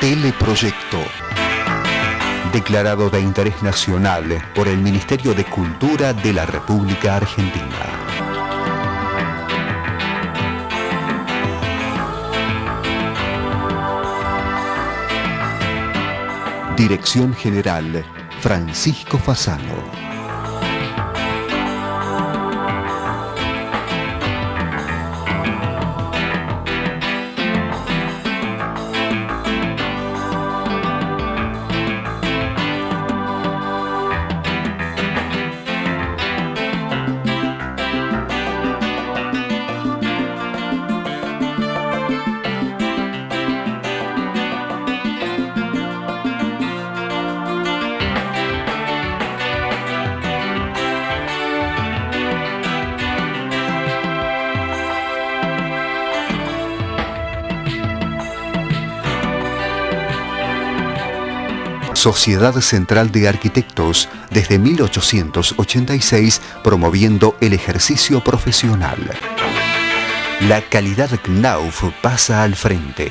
Teleproyecto. Declarado de interés nacional por el Ministerio de Cultura de la República Argentina. Dirección General, Francisco Fasano. Sociedad Central de Arquitectos, desde 1886, promoviendo el ejercicio profesional. La calidad Knauf pasa al frente.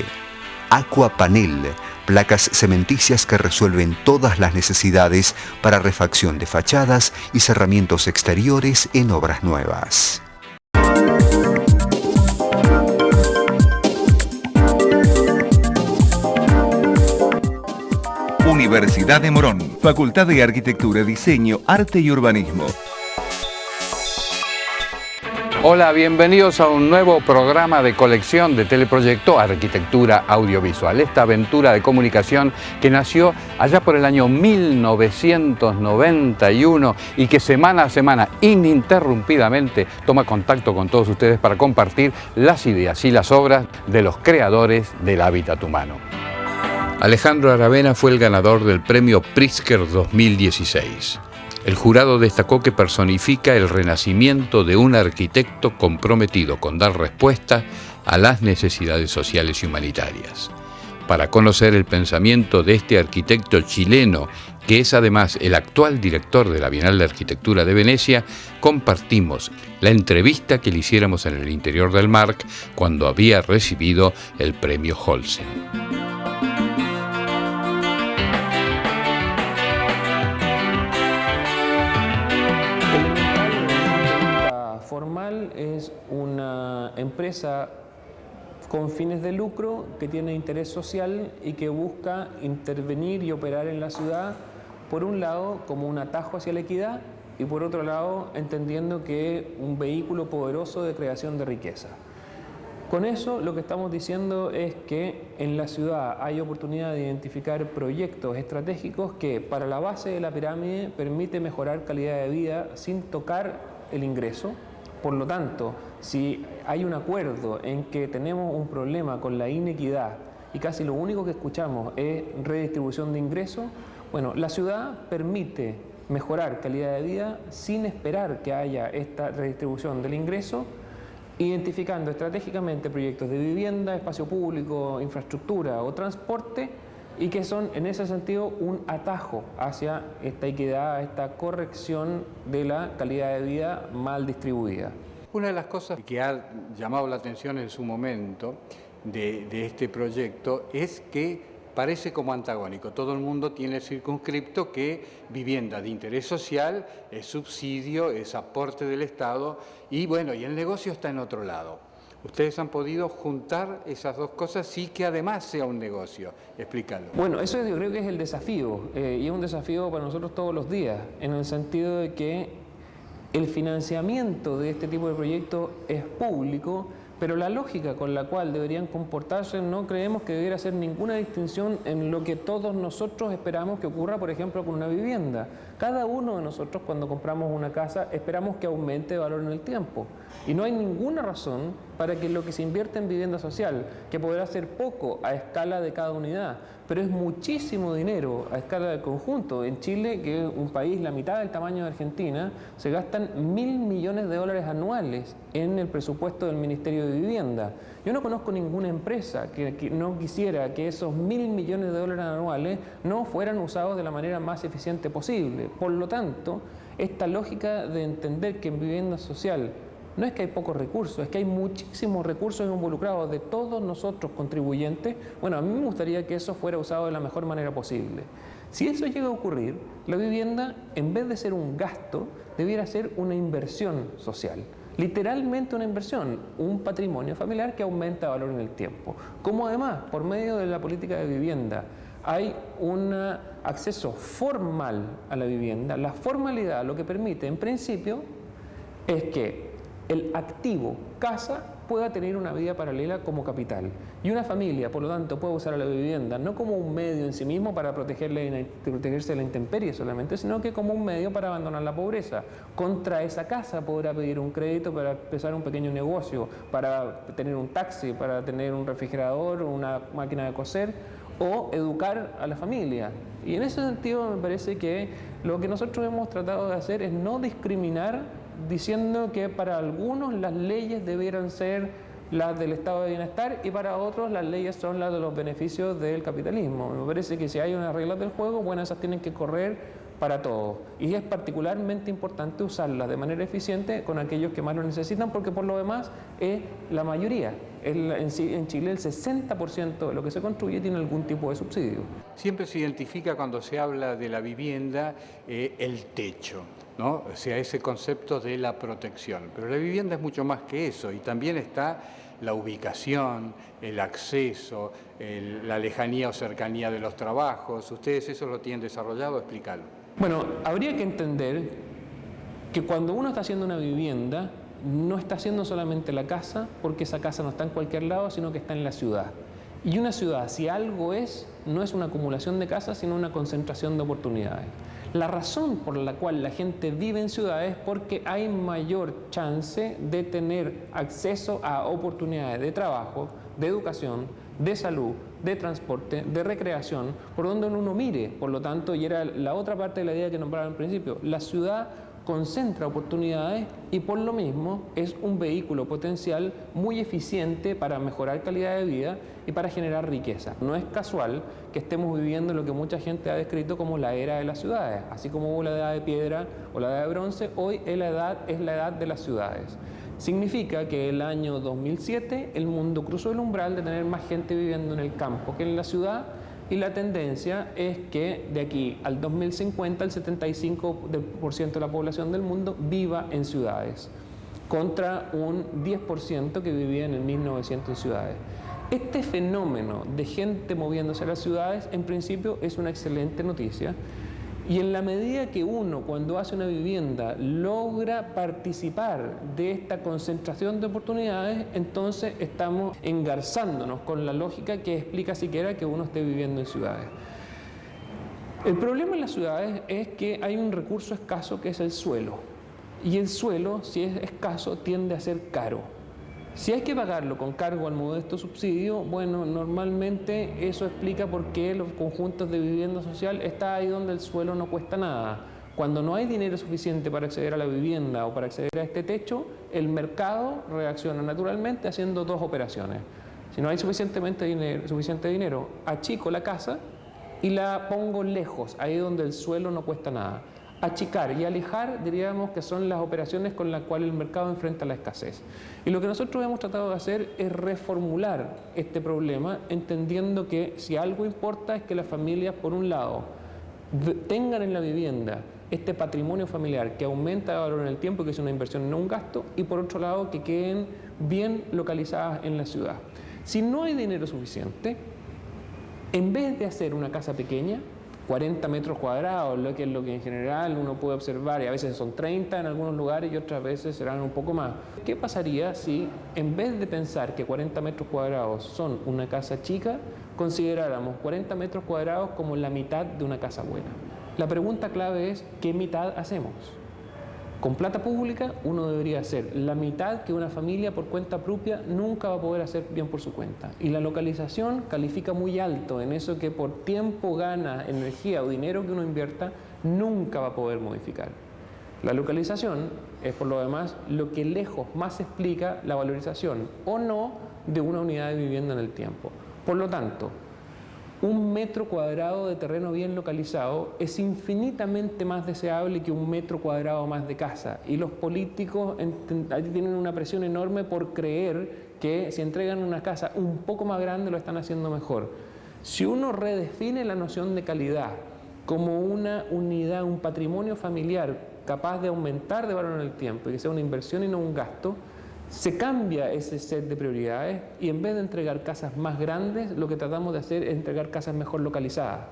Aquapanel, placas cementicias que resuelven todas las necesidades para refacción de fachadas y cerramientos exteriores en obras nuevas. Universidad de Morón, Facultad de Arquitectura, Diseño, Arte y Urbanismo. Hola, bienvenidos a un nuevo programa de colección de Teleproyecto Arquitectura Audiovisual. Esta aventura de comunicación que nació allá por el año 1991 y que semana a semana, ininterrumpidamente, toma contacto con todos ustedes para compartir las ideas y las obras de los creadores del hábitat humano. Alejandro Aravena fue el ganador del premio Pritzker 2016. El jurado destacó que personifica el renacimiento de un arquitecto comprometido con dar respuesta a las necesidades sociales y humanitarias. Para conocer el pensamiento de este arquitecto chileno, que es además el actual director de la Bienal de Arquitectura de Venecia, compartimos la entrevista que le hiciéramos en el interior del MARC cuando había recibido el premio Holcim. Formal es una empresa con fines de lucro que tiene interés social y que busca intervenir y operar en la ciudad, por un lado como un atajo hacia la equidad y por otro lado entendiendo que es un vehículo poderoso de creación de riqueza. Con eso lo que estamos diciendo es que en la ciudad hay oportunidad de identificar proyectos estratégicos que para la base de la pirámide permite mejorar calidad de vida sin tocar el ingreso. Por lo tanto, si hay un acuerdo en que tenemos un problema con la inequidad y casi lo único que escuchamos es redistribución de ingresos, bueno, la ciudad permite mejorar calidad de vida sin esperar que haya esta redistribución del ingreso, identificando estratégicamente proyectos de vivienda, espacio público, infraestructura o transporte y que son en ese sentido un atajo hacia esta equidad, esta corrección de la calidad de vida mal distribuida. Una de las cosas que ha llamado la atención en su momento de este proyecto es que parece como antagónico. Todo el mundo tiene circunscripto que vivienda de interés social es subsidio, es aporte del Estado y bueno, y el negocio está en otro lado. Ustedes han podido juntar esas dos cosas y que además sea un negocio. Explícalo. Bueno, eso yo creo que es el desafío y es un desafío para nosotros todos los días, en el sentido de que el financiamiento de este tipo de proyectos es público, pero la lógica con la cual deberían comportarse no creemos que debiera hacer ninguna distinción en lo que todos nosotros esperamos que ocurra, por ejemplo, con una vivienda. Cada uno de nosotros cuando compramos una casa esperamos que aumente de valor en el tiempo y no hay ninguna razón para que lo que se invierte en vivienda social, que podrá ser poco a escala de cada unidad, pero es muchísimo dinero a escala del conjunto. En Chile, que es un país la mitad del tamaño de Argentina, se gastan $1.000 millones anuales en el presupuesto del Ministerio de Vivienda. Yo no conozco ninguna empresa que no quisiera que esos $1.000 millones anuales no fueran usados de la manera más eficiente posible. Por lo tanto, esta lógica de entender que en vivienda social no es que hay pocos recursos, es que hay muchísimos recursos involucrados de todos nosotros contribuyentes. Bueno, a mí me gustaría que eso fuera usado de la mejor manera posible. Si eso llega a ocurrir, la vivienda, en vez de ser un gasto, debiera ser una inversión social. Literalmente una inversión, un patrimonio familiar que aumenta valor en el tiempo. Como además, por medio de la política de vivienda, hay un acceso formal a la vivienda. La formalidad lo que permite, en principio, es que el activo casa pueda tener una vida paralela como capital. Y una familia, por lo tanto, puede usar a la vivienda no como un medio en sí mismo para protegerse de la intemperie solamente, sino que como un medio para abandonar la pobreza. Contra esa casa podrá pedir un crédito para empezar un pequeño negocio, para tener un taxi, para tener un refrigerador, una máquina de coser, o educar a la familia. Y en ese sentido me parece que lo que nosotros hemos tratado de hacer es no discriminar, diciendo que para algunos las leyes debieran ser las del estado de bienestar y para otros las leyes son las de los beneficios del capitalismo. Me parece que si hay unas reglas del juego, bueno, esas tienen que correr para todos. Y es particularmente importante usarlas de manera eficiente con aquellos que más lo necesitan, porque por lo demás es la mayoría. En Chile el 60% de lo que se construye tiene algún tipo de subsidio. Siempre se identifica cuando se habla de la vivienda el techo, ¿no? O sea, ese concepto de la protección. Pero la vivienda es mucho más que eso, y también está la ubicación, el acceso, la lejanía o cercanía de los trabajos. ¿Ustedes eso lo tienen desarrollado? Explícalo. Bueno, habría que entender que cuando uno está haciendo una vivienda, no está haciendo solamente la casa, porque esa casa no está en cualquier lado, sino que está en la ciudad. Y una ciudad, si algo es, no es una acumulación de casas, sino una concentración de oportunidades. La razón por la cual la gente vive en ciudades es porque hay mayor chance de tener acceso a oportunidades de trabajo, de educación, de salud, de transporte, de recreación, por donde uno mire. Por lo tanto, y era la otra parte de la idea que nombraba al principio, la ciudad concentra oportunidades y por lo mismo es un vehículo potencial muy eficiente para mejorar calidad de vida y para generar riqueza. No es casual que estemos viviendo lo que mucha gente ha descrito como la era de las ciudades. Así como hubo la edad de piedra o la edad de bronce, hoy es la edad de las ciudades. Significa que el año 2007 el mundo cruzó el umbral de tener más gente viviendo en el campo que en la ciudad, y la tendencia es que de aquí al 2050 el 75% de la población del mundo viva en ciudades, contra un 10% que vivía en el 1900 en ciudades. Este fenómeno de gente moviéndose a las ciudades en principio es una excelente noticia, y en la medida que uno, cuando hace una vivienda, logra participar de esta concentración de oportunidades, entonces estamos engarzándonos con la lógica que explica siquiera que uno esté viviendo en ciudades. El problema en las ciudades es que hay un recurso escaso que es el suelo, y el suelo, si es escaso, tiende a ser caro. Si hay que pagarlo con cargo al modesto subsidio, bueno, normalmente eso explica por qué los conjuntos de vivienda social están ahí donde el suelo no cuesta nada. Cuando no hay dinero suficiente para acceder a la vivienda o para acceder a este techo, el mercado reacciona naturalmente haciendo dos operaciones. Si no hay suficiente dinero, achico la casa y la pongo lejos, ahí donde el suelo no cuesta nada. Achicar y alejar, diríamos que son las operaciones con las cuales el mercado enfrenta la escasez. Y lo que nosotros hemos tratado de hacer es reformular este problema, entendiendo que si algo importa es que las familias, por un lado, tengan en la vivienda este patrimonio familiar que aumenta de valor en el tiempo, que es una inversión, no un gasto, y por otro lado, que queden bien localizadas en la ciudad. Si no hay dinero suficiente, en vez de hacer una casa pequeña, 40 metros cuadrados, lo que es lo que en general uno puede observar, y a veces son 30 en algunos lugares y otras veces serán un poco más. ¿Qué pasaría si en vez de pensar que 40 metros cuadrados son una casa chica, consideráramos 40 metros cuadrados como la mitad de una casa buena? La pregunta clave es, ¿qué mitad hacemos? Con plata pública uno debería hacer la mitad que una familia por cuenta propia nunca va a poder hacer bien por su cuenta. Y la localización califica muy alto en eso que por tiempo, gana, energía o dinero que uno invierta, nunca va a poder modificar. La localización es por lo demás lo que lejos más explica la valorización o no de una unidad de vivienda en el tiempo. Por lo tanto, un metro cuadrado de terreno bien localizado es infinitamente más deseable que un metro cuadrado más de casa. Y los políticos tienen una presión enorme por creer que si entregan una casa un poco más grande lo están haciendo mejor. Si uno redefine la noción de calidad como una unidad, un patrimonio familiar capaz de aumentar de valor en el tiempo y que sea una inversión y no un gasto, se cambia ese set de prioridades y en vez de entregar casas más grandes, lo que tratamos de hacer es entregar casas mejor localizadas.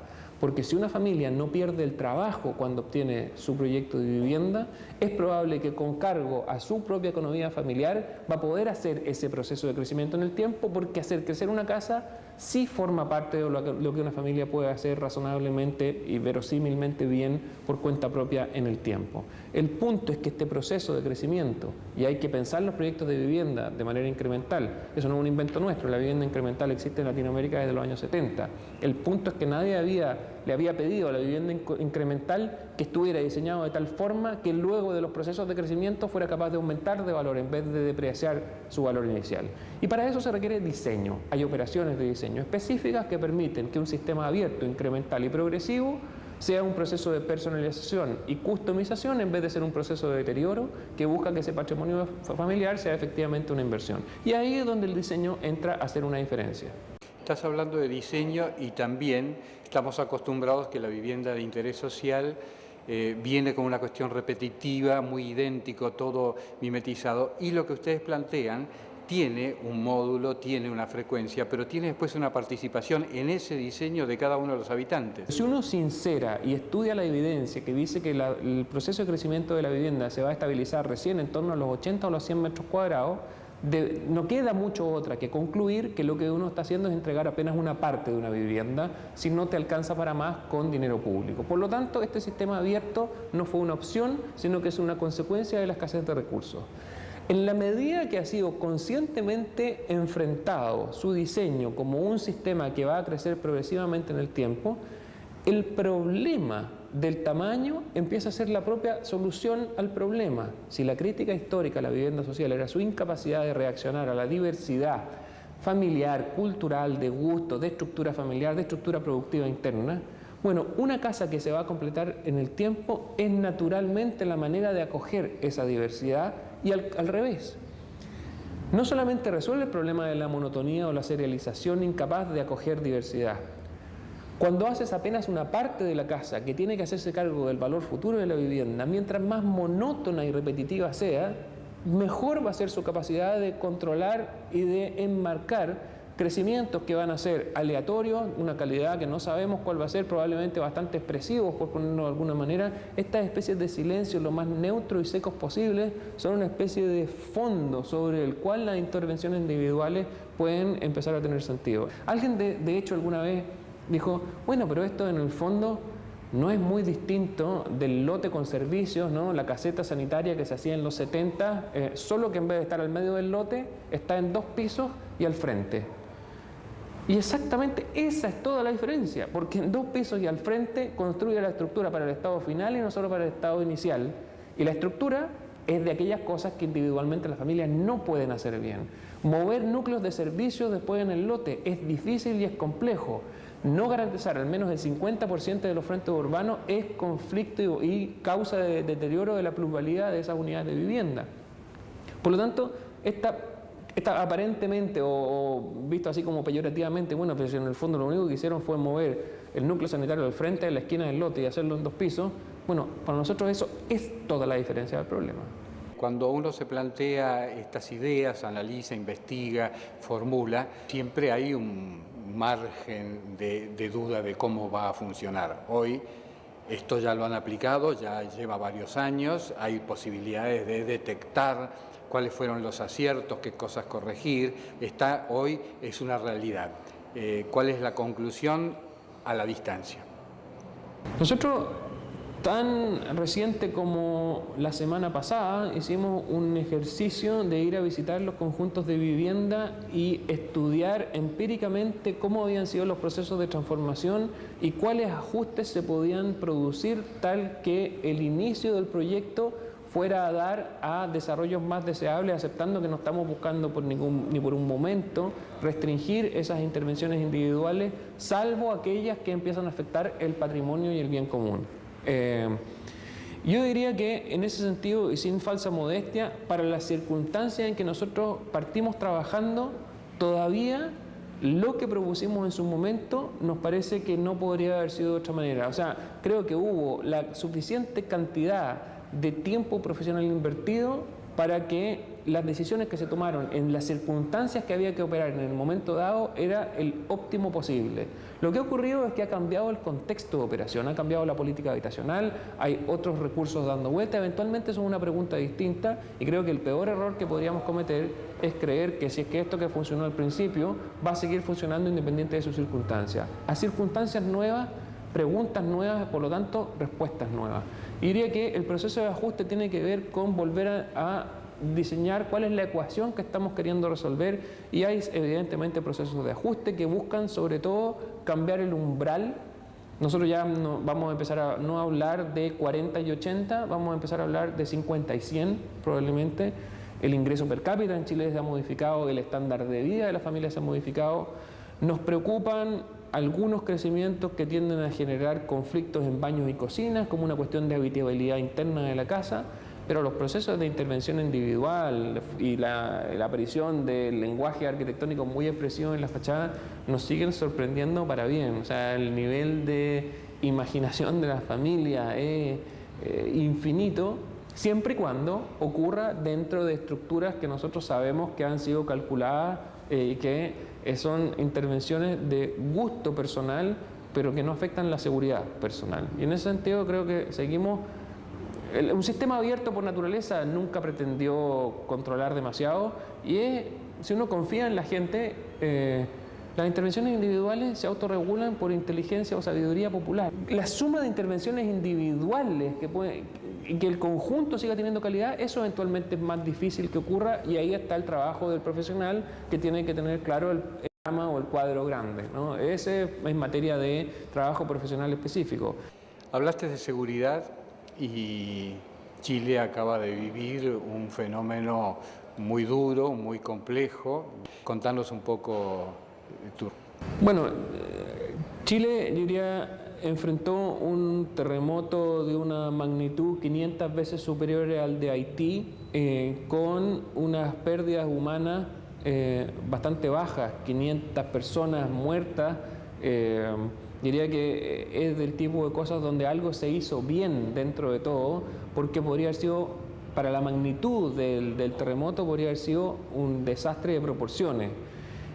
Porque si una familia no pierde el trabajo cuando obtiene su proyecto de vivienda, es probable que con cargo a su propia economía familiar va a poder hacer ese proceso de crecimiento en el tiempo, porque hacer crecer una casa sí forma parte de lo que una familia puede hacer razonablemente y verosímilmente bien por cuenta propia en el tiempo. El punto es que este proceso de crecimiento, y hay que pensar los proyectos de vivienda de manera incremental, eso no es un invento nuestro, la vivienda incremental existe en Latinoamérica desde los años 70. El punto es que nadie le había pedido a la vivienda incremental que estuviera diseñado de tal forma que luego de los procesos de crecimiento fuera capaz de aumentar de valor en vez de depreciar su valor inicial. Y para eso se requiere diseño. Hay operaciones de diseño específicas que permiten que un sistema abierto, incremental y progresivo sea un proceso de personalización y customización en vez de ser un proceso de deterioro que busca que ese patrimonio familiar sea efectivamente una inversión. Y ahí es donde el diseño entra a hacer una diferencia. Estás hablando de diseño y también estamos acostumbrados que la vivienda de interés social viene con una cuestión repetitiva, muy idéntico, todo mimetizado, y lo que ustedes plantean tiene un módulo, tiene una frecuencia, pero tiene después una participación en ese diseño de cada uno de los habitantes. Si uno sincera y estudia la evidencia que dice que el proceso de crecimiento de la vivienda se va a estabilizar recién en torno a los 80 o los 100 metros cuadrados, no queda mucho otra que concluir que lo que uno está haciendo es entregar apenas una parte de una vivienda si no te alcanza para más con dinero público. Por lo tanto, este sistema abierto no fue una opción, sino que es una consecuencia de la escasez de recursos. En la medida que ha sido conscientemente enfrentado su diseño como un sistema que va a crecer progresivamente en el tiempo, el problema del tamaño empieza a ser la propia solución al problema. Si la crítica histórica a la vivienda social era su incapacidad de reaccionar a la diversidad familiar, cultural, de gusto, de estructura familiar, de estructura productiva interna, bueno, una casa que se va a completar en el tiempo es naturalmente la manera de acoger esa diversidad y al revés. No solamente resuelve el problema de la monotonía o la serialización incapaz de acoger diversidad. Cuando haces apenas una parte de la casa que tiene que hacerse cargo del valor futuro de la vivienda, mientras más monótona y repetitiva sea, mejor va a ser su capacidad de controlar y de enmarcar crecimientos que van a ser aleatorios, una calidad que no sabemos cuál va a ser, probablemente bastante expresivos, por ponerlo de alguna manera. Estas especies de silencio, lo más neutros y secos posibles, son una especie de fondo sobre el cual las intervenciones individuales pueden empezar a tener sentido. Alguien de hecho alguna vez dijo, bueno, pero esto en el fondo no es muy distinto del lote con servicios, ¿no? La caseta sanitaria que se hacía en los 70, solo que en vez de estar al medio del lote, está en 2 pisos y al frente. Y exactamente esa es toda la diferencia, porque en 2 pisos y al frente construye la estructura para el estado final y no solo para el estado inicial. Y la estructura es de aquellas cosas que individualmente las familias no pueden hacer bien. Mover núcleos de servicios después en el lote es difícil y es complejo. No garantizar al menos el 50% de los frentes urbanos es conflicto y causa de deterioro de la plusvalía de esas unidades de vivienda. Por lo tanto, esta aparentemente, o visto así como peyorativamente, bueno, pero si en el fondo lo único que hicieron fue mover el núcleo sanitario al frente de la esquina del lote y hacerlo en 2 pisos, bueno, para nosotros eso es toda la diferencia del problema. Cuando uno se plantea estas ideas, analiza, investiga, formula, siempre hay un margen de duda de cómo va a funcionar. Hoy esto ya lo han aplicado, ya lleva varios años, hay posibilidades de detectar cuáles fueron los aciertos, qué cosas corregir. Hoy es una realidad. ¿Cuál es la conclusión a la distancia? Nosotros, tan reciente como la semana pasada, hicimos un ejercicio de ir a visitar los conjuntos de vivienda y estudiar empíricamente cómo habían sido los procesos de transformación y cuáles ajustes se podían producir tal que el inicio del proyecto fuera a dar a desarrollos más deseables, aceptando que no estamos buscando ni por un momento restringir esas intervenciones individuales, salvo aquellas que empiezan a afectar el patrimonio y el bien común. Yo diría que en ese sentido, y sin falsa modestia, para las circunstancias en que nosotros partimos trabajando, todavía lo que propusimos en su momento nos parece que no podría haber sido de otra manera. O sea, creo que hubo la suficiente cantidad de tiempo profesional invertido para que las decisiones que se tomaron en las circunstancias que había que operar en el momento dado era el óptimo posible. Lo que ha ocurrido es que ha cambiado el contexto de operación, ha cambiado la política habitacional, hay otros recursos dando vuelta, eventualmente eso es una pregunta distinta, y creo que el peor error que podríamos cometer es creer que si es que esto que funcionó al principio va a seguir funcionando independiente de sus circunstancias. A circunstancias nuevas, preguntas nuevas, por lo tanto, respuestas nuevas. Y diría que el proceso de ajuste tiene que ver con volver a diseñar cuál es la ecuación que estamos queriendo resolver, y hay evidentemente procesos de ajuste que buscan sobre todo cambiar el umbral. Nosotros ya no, vamos a empezar a no hablar de 40 y 80, vamos a empezar a hablar de 50 y 100 probablemente. El ingreso per cápita en Chile se ha modificado, el estándar de vida de las familias se ha modificado. Nos preocupan algunos crecimientos que tienden a generar conflictos en baños y cocinas, como una cuestión de habitabilidad interna de la casa, pero los procesos de intervención individual y la aparición del lenguaje arquitectónico muy expresivo en la fachada nos siguen sorprendiendo para bien. O sea, el nivel de imaginación de las familias es infinito, siempre y cuando ocurra dentro de estructuras que nosotros sabemos que han sido calculadas y que son intervenciones de gusto personal, pero que no afectan la seguridad personal. Y en ese sentido creo que seguimos. Un sistema abierto por naturaleza nunca pretendió controlar demasiado, y si uno confía en la gente, las intervenciones individuales se autorregulan por inteligencia o sabiduría popular. La suma de intervenciones individuales que el conjunto siga teniendo calidad, eso eventualmente es más difícil que ocurra, y ahí está el trabajo del profesional, que tiene que tener claro el programa o el cuadro grande, ¿no? Ese es materia de trabajo profesional específico. Hablaste de seguridad, y Chile acaba de vivir un fenómeno muy duro, muy complejo. Contanos un poco tú. Bueno, Chile, yo diría, enfrentó un terremoto de una magnitud 500 veces superior al de Haití, con unas pérdidas humanas bastante bajas, 500 personas muertas. Diría que es del tipo de cosas donde algo se hizo bien dentro de todo, porque podría haber sido, para la magnitud del terremoto, podría haber sido un desastre de proporciones.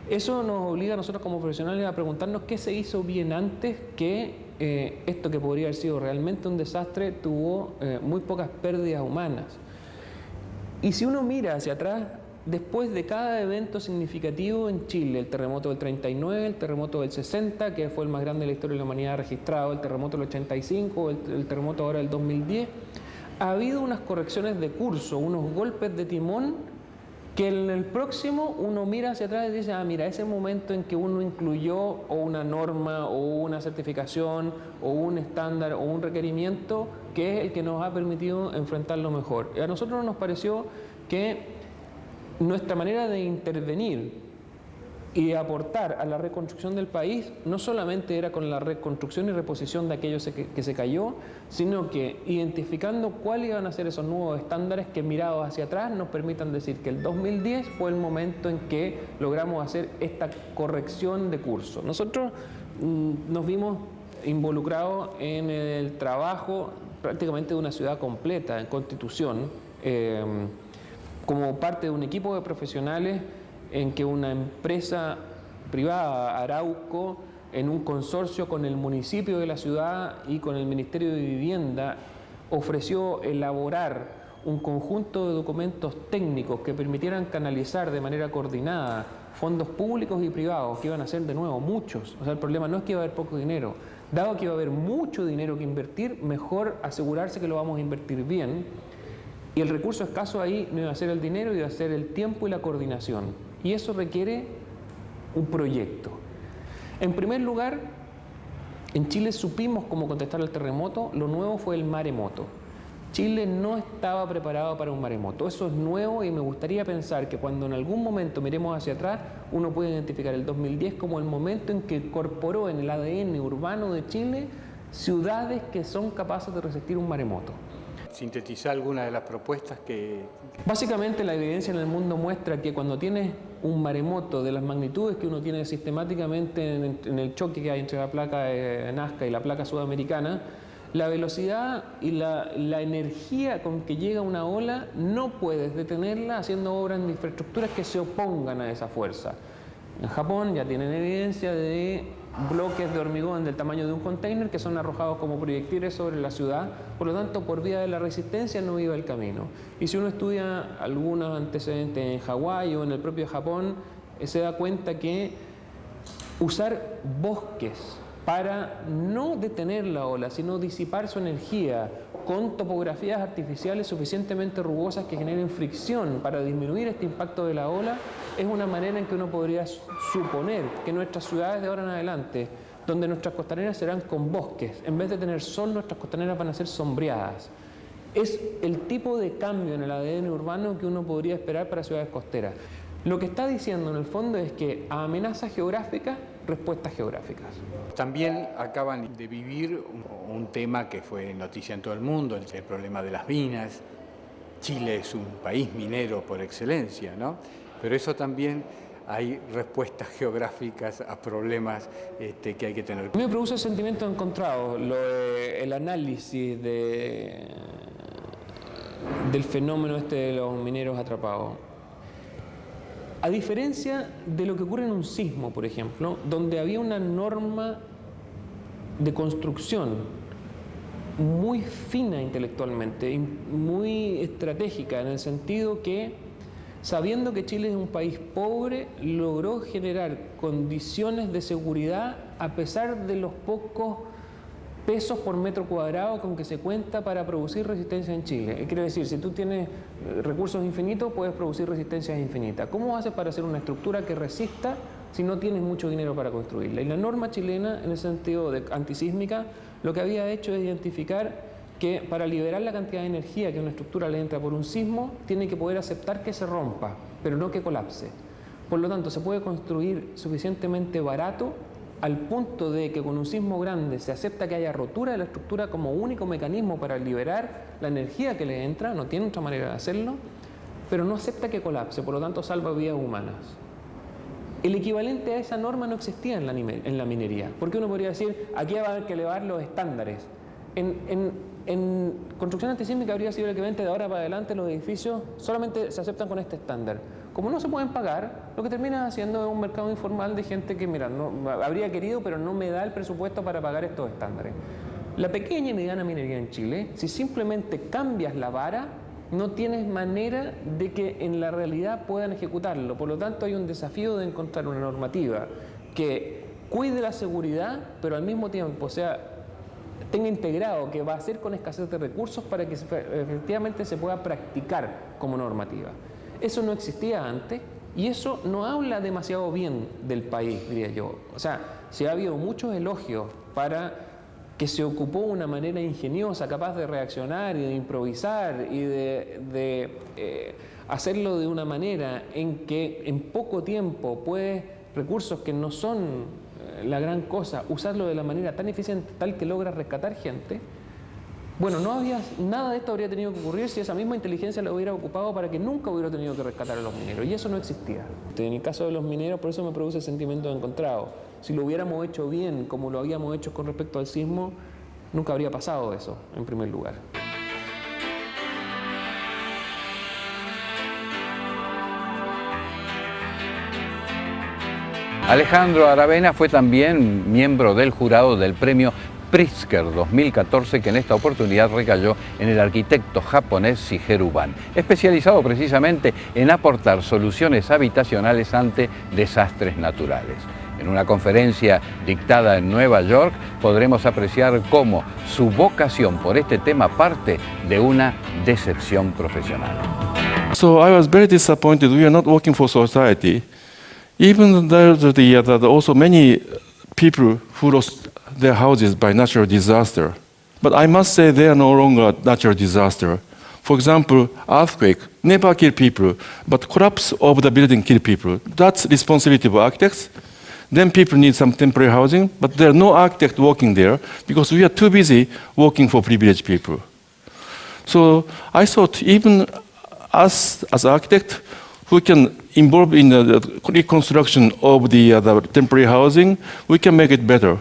Eso nos obliga a nosotros como profesionales a preguntarnos qué se hizo bien antes, que esto que podría haber sido realmente un desastre tuvo muy pocas pérdidas humanas. Y si uno mira hacia atrás, después de cada evento significativo en Chile, el terremoto del 39, el terremoto del 60, que fue el más grande de la historia de la humanidad registrado, el terremoto del 85, el terremoto ahora del 2010, ha habido unas correcciones de curso, unos golpes de timón, que en el próximo uno mira hacia atrás y dice, mira, ese momento en que uno incluyó o una norma o una certificación o un estándar o un requerimiento, que es el que nos ha permitido enfrentarlo mejor. Y a nosotros nos pareció que nuestra manera de intervenir y de aportar a la reconstrucción del país no solamente era con la reconstrucción y reposición de aquello que se cayó, sino que identificando cuáles iban a ser esos nuevos estándares que, mirados hacia atrás, nos permitan decir que el 2010 fue el momento en que logramos hacer esta corrección de curso. Nosotros nos vimos involucrados en el trabajo prácticamente de una ciudad completa, en Constitución, como parte de un equipo de profesionales en que una empresa privada, Arauco, en un consorcio con el municipio de la ciudad y con el Ministerio de Vivienda, ofreció elaborar un conjunto de documentos técnicos que permitieran canalizar de manera coordinada fondos públicos y privados, que iban a ser de nuevo muchos. O sea, el problema no es que iba a haber poco dinero. Dado que iba a haber mucho dinero que invertir, mejor asegurarse que lo vamos a invertir bien. Y el recurso escaso ahí no iba a ser el dinero, iba a ser el tiempo y la coordinación. Y eso requiere un proyecto. En primer lugar, en Chile supimos cómo contestar al terremoto. Lo nuevo fue el maremoto. Chile no estaba preparado para un maremoto. Eso es nuevo y me gustaría pensar que cuando en algún momento miremos hacia atrás, uno puede identificar el 2010 como el momento en que incorporó en el ADN urbano de Chile ciudades que son capaces de resistir un maremoto. Sintetizar algunas de las propuestas que... Básicamente la evidencia en el mundo muestra que cuando tienes un maremoto de las magnitudes que uno tiene sistemáticamente en el choque que hay entre la placa de Nazca y la placa sudamericana, la velocidad y la energía con que llega una ola no puedes detenerla haciendo obras de infraestructuras que se opongan a esa fuerza. En Japón ya tienen evidencia de bloques de hormigón del tamaño de un container que son arrojados como proyectiles sobre la ciudad, por lo tanto por vía de la resistencia no iba el camino. Y si uno estudia algunos antecedentes en Hawái o en el propio Japón, se da cuenta que usar bosques para no detener la ola, sino disipar su energía con topografías artificiales suficientemente rugosas que generen fricción para disminuir este impacto de la ola, es una manera en que uno podría suponer que nuestras ciudades de ahora en adelante, donde nuestras costaneras serán con bosques, en vez de tener sol, nuestras costaneras van a ser sombreadas. Es el tipo de cambio en el ADN urbano que uno podría esperar para ciudades costeras. Lo que está diciendo en el fondo es que a amenazas geográficas, respuestas geográficas. También acaban de vivir un tema que fue noticia en todo el mundo, el problema de las minas. Chile es un país minero por excelencia, ¿no? Pero eso también hay respuestas geográficas a problemas que hay que tener. A mí me produce sentimientos encontrados el análisis del fenómeno de los mineros atrapados. A diferencia de lo que ocurre en un sismo, por ejemplo, donde había una norma de construcción muy fina intelectualmente, muy estratégica, en el sentido que, sabiendo que Chile es un país pobre, logró generar condiciones de seguridad a pesar de los pocos pesos por metro cuadrado con que se cuenta para producir resistencia en Chile. Quiero decir, si tú tienes recursos infinitos, puedes producir resistencias infinitas. ¿Cómo haces para hacer una estructura que resista si no tienes mucho dinero para construirla? Y la norma chilena, en el sentido de antisísmica, lo que había hecho es identificar que para liberar la cantidad de energía que una estructura le entra por un sismo, tiene que poder aceptar que se rompa, pero no que colapse. Por lo tanto, se puede construir suficientemente barato al punto de que con un sismo grande se acepta que haya rotura de la estructura como único mecanismo para liberar la energía que le entra, no tiene otra manera de hacerlo, pero no acepta que colapse, por lo tanto salva vidas humanas. El equivalente a esa norma no existía en la minería, porque uno podría decir, aquí va a haber que elevar los estándares. En construcción antisísmica habría sido el equivalente de ahora para adelante, los edificios solamente se aceptan con este estándar. Como no se pueden pagar, lo que terminas haciendo es un mercado informal de gente que, mira, no, habría querido, pero no me da el presupuesto para pagar estos estándares. La pequeña y mediana minería en Chile, si simplemente cambias la vara, no tienes manera de que en la realidad puedan ejecutarlo. Por lo tanto, hay un desafío de encontrar una normativa que cuide la seguridad, pero al mismo tiempo, tenga integrado que va a ser con escasez de recursos para que efectivamente se pueda practicar como normativa. Eso no existía antes y eso no habla demasiado bien del país, diría yo. O sea, se ha habido muchos elogios para que se ocupó una manera ingeniosa, capaz de reaccionar y de improvisar y de hacerlo de una manera en que en poco tiempo puedes recursos que no son la gran cosa, usarlo de la manera tan eficiente, tal que logra rescatar gente. Bueno, nada de esto habría tenido que ocurrir si esa misma inteligencia la hubiera ocupado para que nunca hubiera tenido que rescatar a los mineros, y eso no existía. En el caso de los mineros, por eso me produce sentimientos encontrados. Si lo hubiéramos hecho bien, como lo habíamos hecho con respecto al sismo, nunca habría pasado eso, en primer lugar. Alejandro Aravena fue también miembro del jurado del premio Pritzker 2014, que en esta oportunidad recayó en el arquitecto japonés Shigeru Ban, especializado precisamente en aportar soluciones habitacionales ante desastres naturales. En una conferencia dictada en Nueva York podremos apreciar cómo su vocación por este tema parte de una decepción profesional. So I was very disappointed. We are not working for society. Even there's also many people who lost their houses by natural disaster. But I must say they are no longer a natural disaster. For example, earthquake never kill people, but collapse of the building kill people. That's responsibility of architects. Then people need some temporary housing, but there are no architect working there because we are too busy working for privileged people. So I thought even us as architect who can involve in the reconstruction of the temporary housing, we can make it better.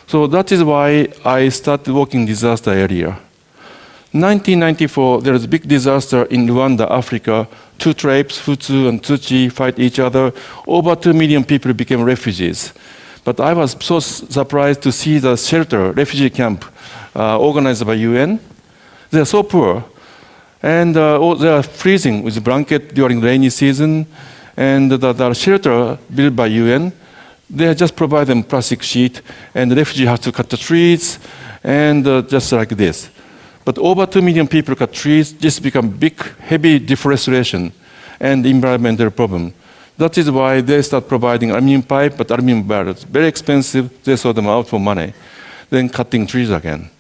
So that is why I started working in disaster area. 1994, there was a big disaster in Rwanda, Africa. Two tribes, Hutu and Tutsi, fight each other. Over 2 million people became refugees. But I was so surprised to see the shelter, refugee camp, organized by UN. They are so poor. And they are freezing with a blanket during rainy season. And the shelter built by UN, they just provide them plastic sheet. And the refugee has to cut the trees, and just like this. But over 2 million people cut trees, this become big, heavy deforestation and environmental problem. That is why they start providing aluminum pipe, but aluminum barrels, very expensive, they sell them out for money, then cutting trees again.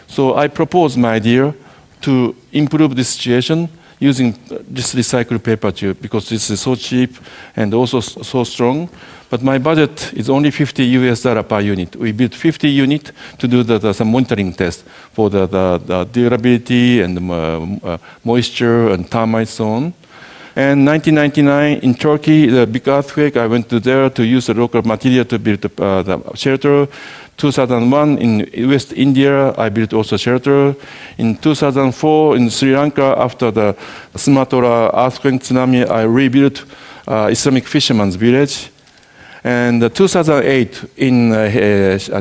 So I proposed my idea to improve the situation using this recycled paper tube because this is so cheap and also so strong. But my budget is only $50 per unit. We built 50 units to do some monitoring test for the durability and moisture and termite zone. And 1999 in Turkey, the big earthquake, I went to there to use the local material to build the shelter. 2001 in West India, I built also shelter. In 2004 in Sri Lanka, after the Sumatra earthquake tsunami, I rebuilt Islamic fisherman's village. And 2008 in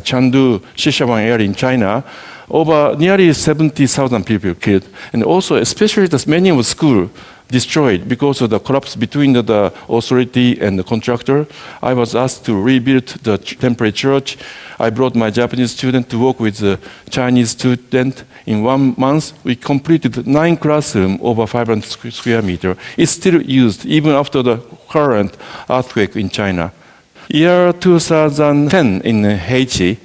Chengdu, Sichuan area in China, over nearly 70,000 people killed. And also, especially the many of the schools destroyed because of the collapse between the authority and the contractor. I was asked to rebuild the temporary church. I brought my Japanese student to work with the Chinese student. In 1 month, we completed 9 classrooms over 500 square meters. It's still used even after the current earthquake in China. Year 2010 in Haiti,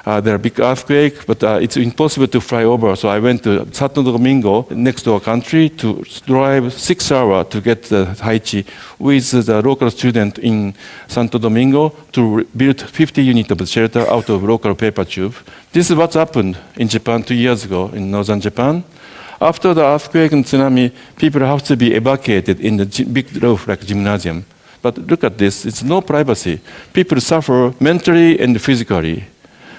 there are big earthquake, but it's impossible to fly over. So I went to Santo Domingo, next to our country, to drive 6 hours to get to Haiti with the local student in Santo Domingo to build 50 units of the shelter out of local paper tube. This is what happened in Japan 2 years ago in northern Japan. After the earthquake and tsunami, people have to be evacuated in the big roof like gymnasium. But look at this, it's no privacy. People suffer mentally and physically.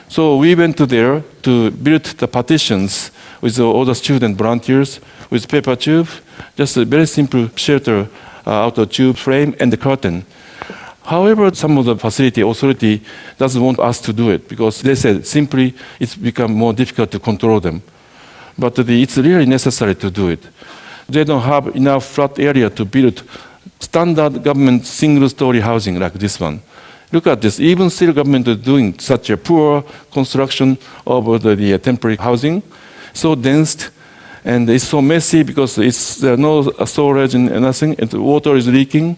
So we went to there to build the partitions with all the student volunteers with paper tube, just a very simple shelter out of tube frame and the curtain. However, some of the facility authority doesn't want us to do it because they said simply it's become more difficult to control them. But it's really necessary to do it. They don't have enough flat area to build standard government single-story housing like this one. Look at this. Even still government is doing such a poor construction of the temporary housing, so dense, and it's so messy because there's no storage and nothing, and the water is leaking.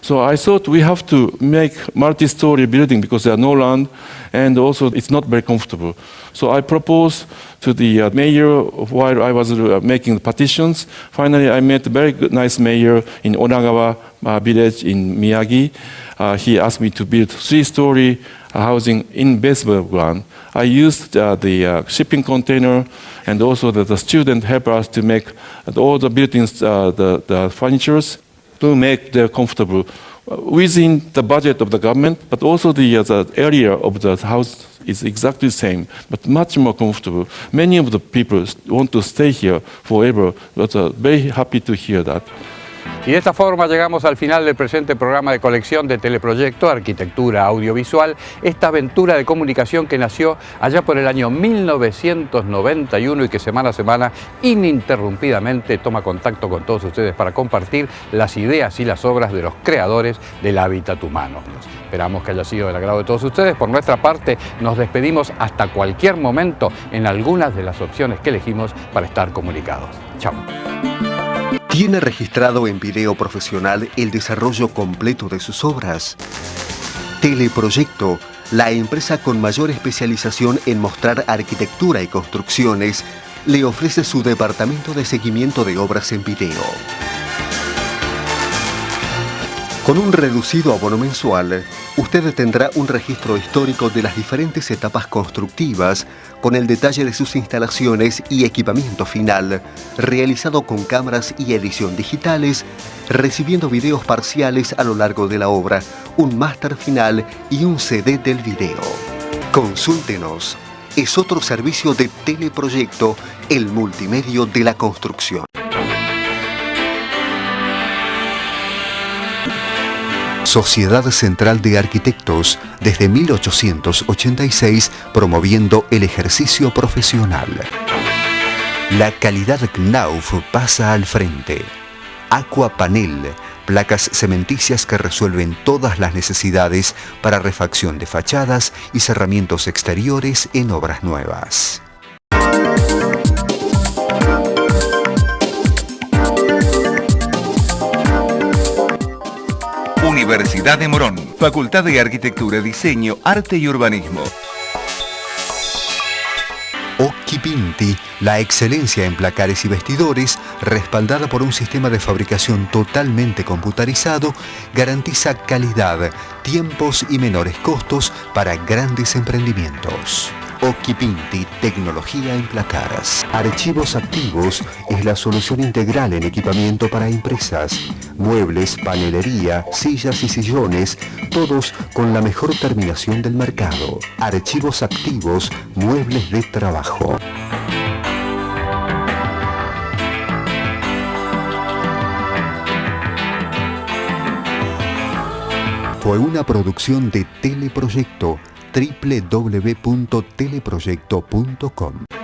So I thought we have to make multi-story building because there are no land, and also it's not very comfortable. So I proposed to the mayor while I was making the petitions. Finally, I met a very good, nice mayor in Onagawa village in Miyagi. He asked me to build 3-story housing in baseball ground. I used the shipping container and also the student help us to make all the buildings, the furnitures, to make them comfortable within the budget of the government, but also the area of the house is exactly the same, but much more comfortable. Many of the people want to stay here forever, but very happy to hear that. Y de esta forma llegamos al final del presente programa de colección de Teleproyecto Arquitectura Audiovisual, esta aventura de comunicación que nació allá por el año 1991 y que semana a semana ininterrumpidamente toma contacto con todos ustedes para compartir las ideas y las obras de los creadores del hábitat humano. Esperamos que haya sido del agrado de todos ustedes. Por nuestra parte, nos despedimos hasta cualquier momento en algunas de las opciones que elegimos para estar comunicados. Chao. ¿Tiene registrado en video profesional el desarrollo completo de sus obras? Teleproyecto la empresa con mayor especialización en mostrar arquitectura y construcciones, le ofrece su departamento de seguimiento de obras en video. Con un reducido abono mensual, usted tendrá un registro histórico de las diferentes etapas constructivas, con el detalle de sus instalaciones y equipamiento final, realizado con cámaras y edición digitales, recibiendo videos parciales a lo largo de la obra, un máster final y un CD del video. Consúltenos. Es otro servicio de Teleproyecto, el multimedio de la construcción. Sociedad Central de Arquitectos, desde 1886, promoviendo el ejercicio profesional. La calidad Knauf pasa al frente. Aquapanel, placas cementicias que resuelven todas las necesidades para refacción de fachadas y cerramientos exteriores en obras nuevas. Universidad de Morón, Facultad de Arquitectura, Diseño, Arte y Urbanismo. Occhipinti, la excelencia en placares y vestidores, respaldada por un sistema de fabricación totalmente computarizado, garantiza calidad, tiempos y menores costos para grandes emprendimientos. Occhipinti, tecnología en placares. Archivos Activos es la solución integral en equipamiento para empresas. Muebles, panelería, sillas y sillones, todos con la mejor terminación del mercado. Archivos Activos, muebles de trabajo. Fue una producción de Teleproyecto, www.teleproyecto.com.